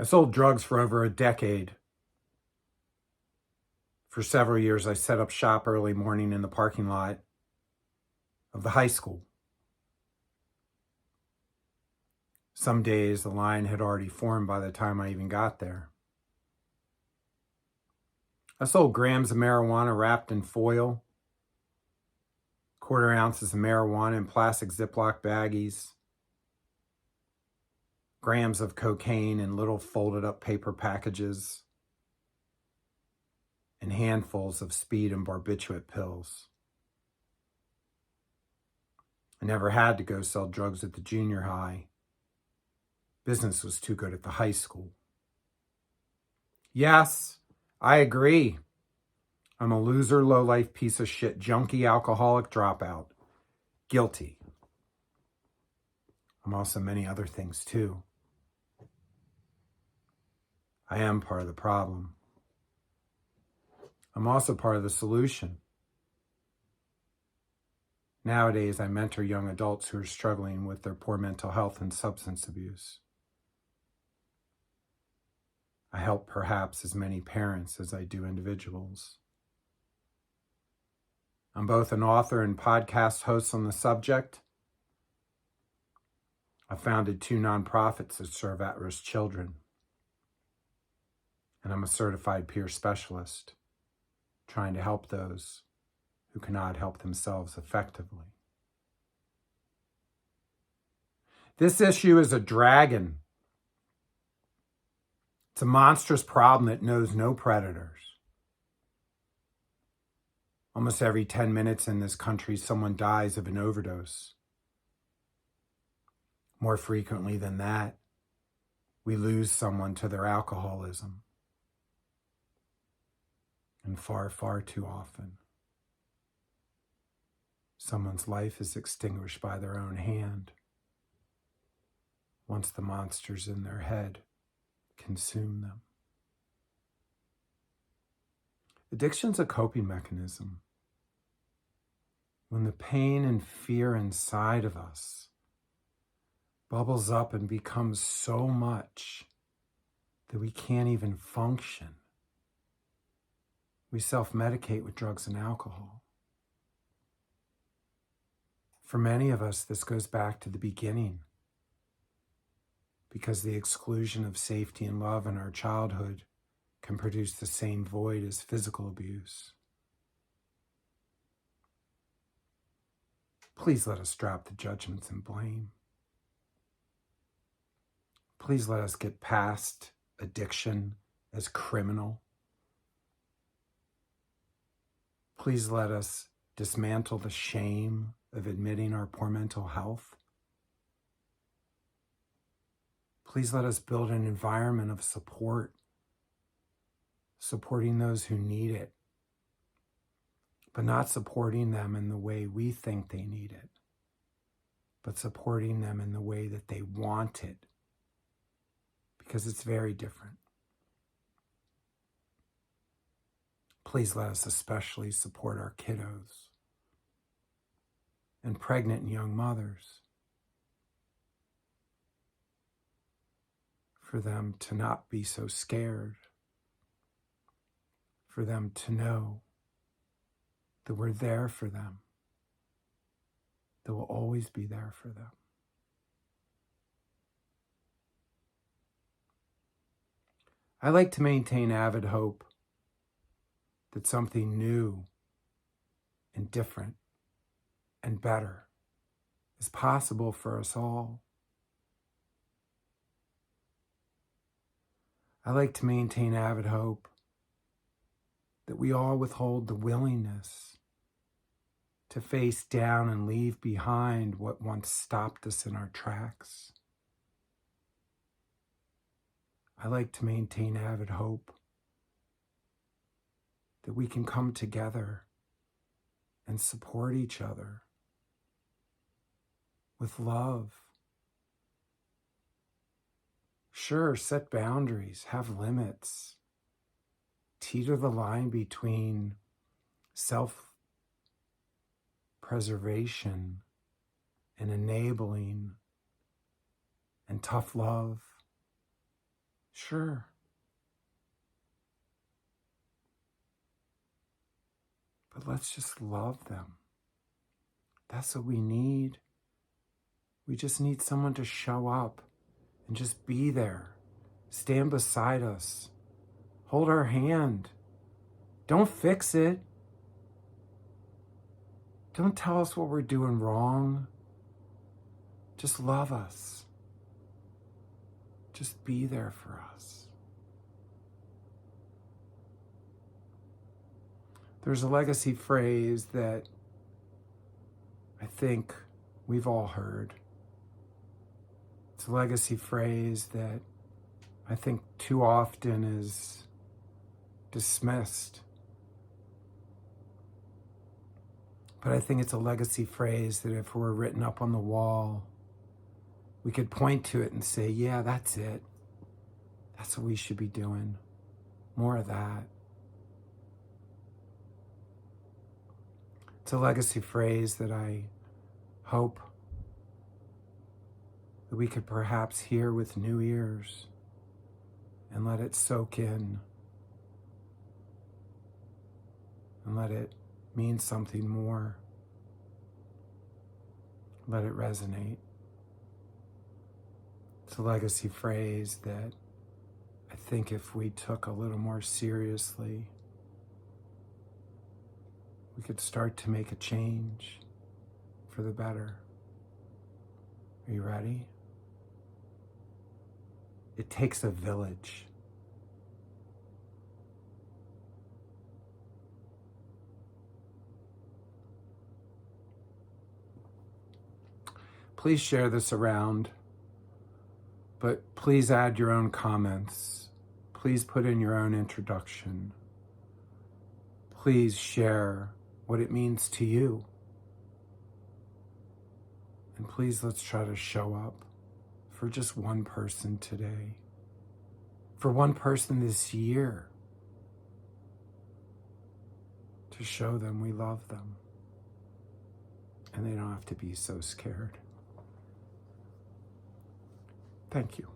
I sold drugs for over a decade. For several years, I set up shop early morning in the parking lot of the high school. Some days, the line had already formed by the time I even got there. I sold grams of marijuana wrapped in foil, quarter ounces of marijuana in plastic Ziploc baggies, grams of cocaine in little folded up paper packages, and handfuls of speed and barbiturate pills. I never had to go sell drugs at the junior high. Business was too good at the high school. Yes, I agree. I'm a loser, low-life piece of shit, junkie, alcoholic, dropout. Guilty. I'm also many other things too. I am part of the problem. I'm also part of the solution. Nowadays, I mentor young adults who are struggling with their poor mental health and substance abuse. I help perhaps as many parents as I do individuals. I'm both an author and podcast host on the subject. I founded 2 nonprofits that serve at-risk children. And I'm a certified peer specialist, trying to help those who cannot help themselves effectively. This issue is a dragon. It's a monstrous problem that knows no predators. Almost every 10 minutes in this country, someone dies of an overdose. More frequently than that, we lose someone to their alcoholism. And far, far too often, someone's life is extinguished by their own hand once the monsters in their head consume them. Addiction's a coping mechanism. When the pain and fear inside of us bubbles up and becomes so much that we can't even function, we self-medicate with drugs and alcohol. For many of us, this goes back to the beginning, because the exclusion of safety and love in our childhood can produce the same void as physical abuse. Please let us drop the judgments and blame. Please let us get past addiction as criminal. Please let us dismantle the shame of admitting our poor mental health. Please let us build an environment of support, supporting those who need it, but not supporting them in the way we think they need it, but supporting them in the way that they want it, because it's very different. Please let us especially support our kiddos and pregnant and young mothers, for them to not be so scared, for them to know that we're there for them, that we'll always be there for them. I like to maintain avid hope that something new and different and better is possible for us all. I like to maintain avid hope that we all withhold the willingness to face down and leave behind what once stopped us in our tracks. I like to maintain avid hope that we can come together and support each other with love. Sure, set boundaries, have limits, teeter the line between self-preservation and enabling and tough love. Sure. But let's just love them. That's what we need. We just need someone to show up and just be there. Stand beside us. Hold our hand. Don't fix it. Don't tell us what we're doing wrong. Just love us. Just be there for us. There's a legacy phrase that I think we've all heard. It's a legacy phrase that I think too often is dismissed. But I think it's a legacy phrase that if it were written up on the wall, we could point to it and say, yeah, that's it. That's what we should be doing. More of that. It's a legacy phrase that I hope that we could perhaps hear with new ears and let it soak in and let it mean something more. Let it resonate. It's a legacy phrase that I think if we took a little more seriously, we could start to make a change for the better. Are you ready? It takes a village. Please share this around, but please add your own comments. Please put in your own introduction. Please share what it means to you. And please let's try to show up for just one person today, for one person this year, to show them we love them and they don't have to be so scared. Thank you.